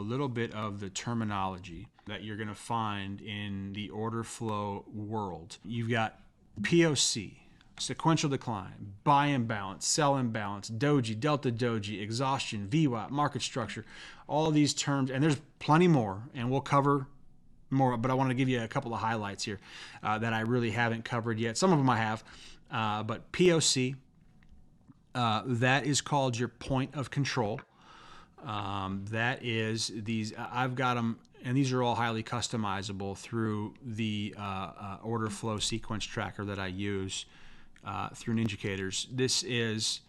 little bit of the terminology that you're going to find in the order flow world. You've got POC, sequential decline, buy imbalance, sell imbalance, Doji, Delta Doji, exhaustion, VWAP, market structure, all these terms, and there's plenty more, and we'll cover more, but I want to give you a couple of highlights here that I really haven't covered yet. Some of them I have, but POC, that is called your point of control. That is these, I've got them, and these are all highly customizable through the order flow sequence tracker that I use through Ninjacators. This is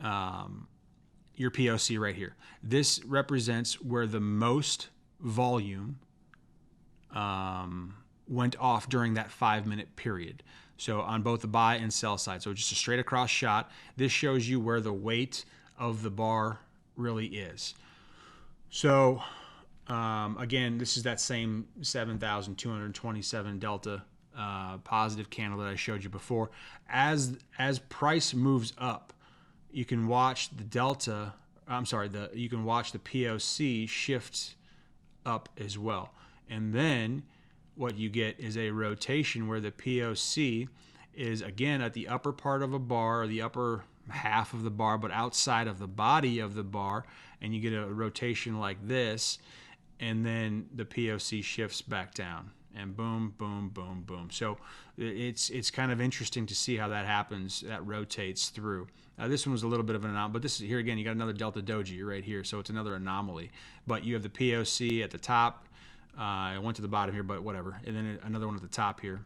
your POC right here. This represents where the most volume went off during that 5-minute period. So on both the buy and sell side. So just a straight across shot. This shows you where the weight of the bar really is. So again, this is that same 7,227 delta positive candle that I showed you before. As price moves up, you can watch the delta. You can watch the POC shift up as well. And then what you get is a rotation where the POC is again at the upper part of a bar, or the upper half of the bar, but outside of the body of the bar, and you get a rotation like this, and then the POC shifts back down, and boom, boom, boom, boom. So it's kind of interesting to see how that happens, that rotates through. This one was a little bit of an anomaly, but this is, here again, you got another Delta Doji right here, so it's another anomaly. But you have the POC at the top. I went to the bottom here, but whatever. And then another one at the top here.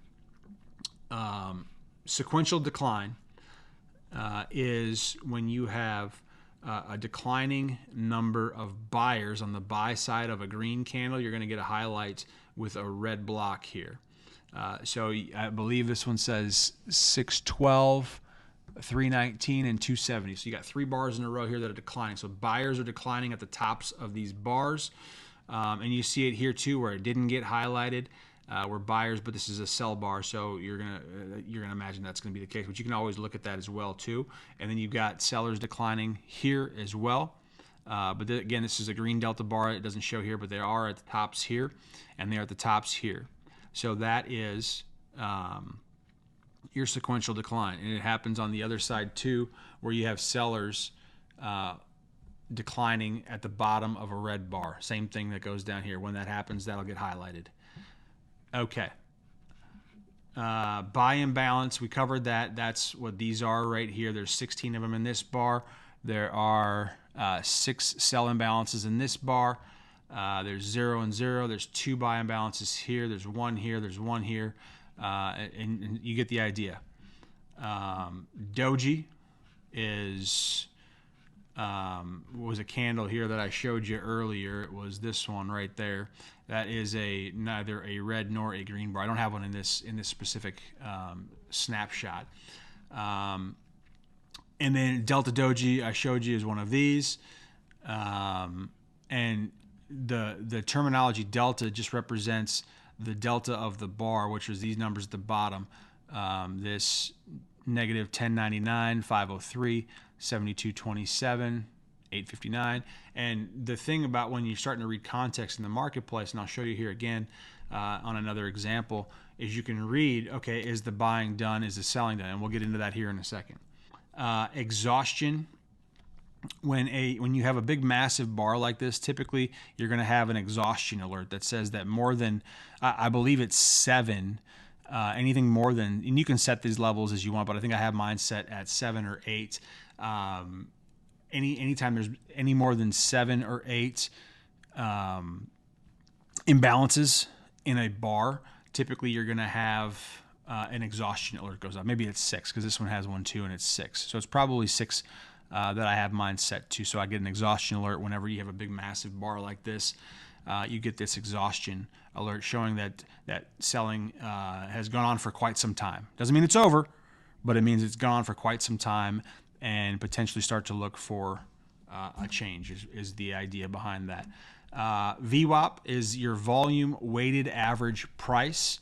Sequential decline is when you have a declining number of buyers on the buy side of a green candle. You're going to get a highlight with a red block here. So I believe this one says 612, 319, and 270. So you got 3 bars in a row here that are declining. So buyers are declining at the tops of these bars. And you see it here too, where it didn't get highlighted, where buyers, but this is a sell bar, so you're gonna imagine that's gonna be the case. But you can always look at that as well too. And then you've got sellers declining here as well. But again, this is a green delta bar. It doesn't show here, but they are at the tops here, and they're at the tops here. So that is your sequential decline, and it happens on the other side too, where you have sellers declining at the bottom of a red bar. Same thing that goes down here. When that happens, that'll get highlighted. Okay. Buy imbalance, we covered that. That's what these are right here. There's 16 of them in this bar. There are 6 sell imbalances in this bar. There's 0 and 0. There's 2 buy imbalances here. There's 1 here. There's 1 here. And you get the idea. Doji is... was a candle here that I showed you earlier. It was this one right there. That is neither a red nor a green bar. I don't have one in this specific snapshot. And then Delta Doji I showed you is one of these. And the terminology delta just represents the delta of the bar, which is these numbers at the bottom. This negative 1099, 503, 7227, 859. And the thing about when you're starting to read context in the marketplace, and I'll show you here again on another example, is you can read, okay, is the buying done, is the selling done? And we'll get into that here in a second. Exhaustion. When you have a big massive bar like this, typically you're going to have an exhaustion alert that says that more than, I believe it's 7, anything more than, and you can set these levels as you want, but I think I have mine set at 7 or 8. Anytime there's any more than 7 or 8 imbalances in a bar, typically you're going to have an exhaustion alert goes off. Maybe it's 6 because this one has 1, 2, and it's 6. So it's probably 6 that I have mine set to. So I get an exhaustion alert whenever you have a big massive bar like this. You get this exhaustion alert showing that selling has gone on for quite some time. Doesn't mean it's over, but it means it's gone on for quite some time, and potentially start to look for a change is the idea behind that. VWAP is your volume weighted average price.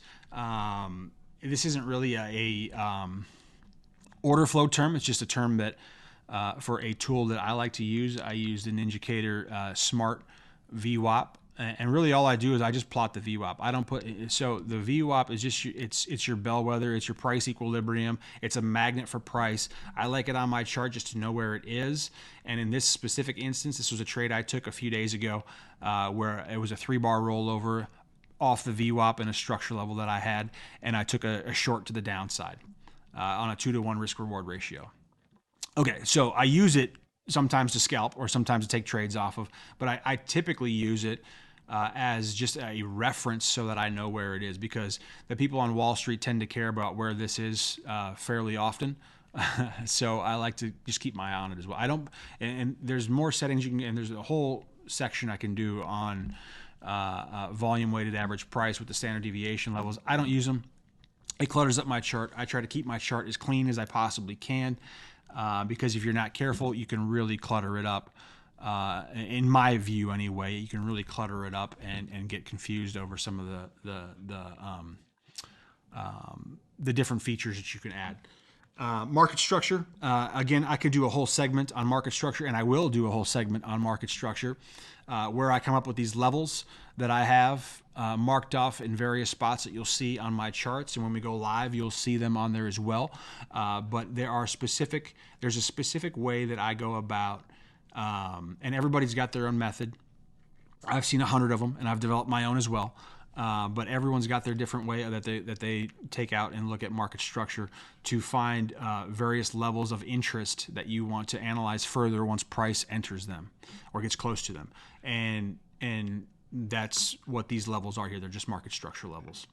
This isn't really a order flow term. It's just a term that for a tool that I like to use. I use the Ninjacator Smart VWAP. And really all I do is I just plot the VWAP. I don't put, so the VWAP is just, it's your bellwether, it's your price equilibrium, it's a magnet for price. I like it on my chart just to know where it is. And in this specific instance, this was a trade I took a few days ago where it was a 3-bar rollover off the VWAP and a structure level that I had, and I took a short to the downside on a 2-to-1 risk-reward ratio. Okay, so I use it sometimes to scalp or sometimes to take trades off of, but I typically use it as just a reference so that I know where it is, because the people on Wall Street tend to care about where this is fairly often. So I like to just keep my eye on it as well. I don't, and there's more settings you can, and there's a whole section I can do on volume weighted average price with the standard deviation levels. I don't use them. It clutters up my chart. I try to keep my chart as clean as I possibly can because if you're not careful, you can really clutter it up. In my view anyway, you can really clutter it up and get confused over some of the different features that you can add. Market structure, again, I could do a whole segment on market structure, and I will do a whole segment on market structure where I come up with these levels that I have marked off in various spots that you'll see on my charts, and when we go live you'll see them on there as well. But there's a specific way that I go about, and everybody's got their own method. I've seen 100 of them, and I've developed my own as well. But everyone's got their different way that they take out and look at market structure to find various levels of interest that you want to analyze further once price enters them or gets close to them. And that's what these levels are here. They're just market structure levels.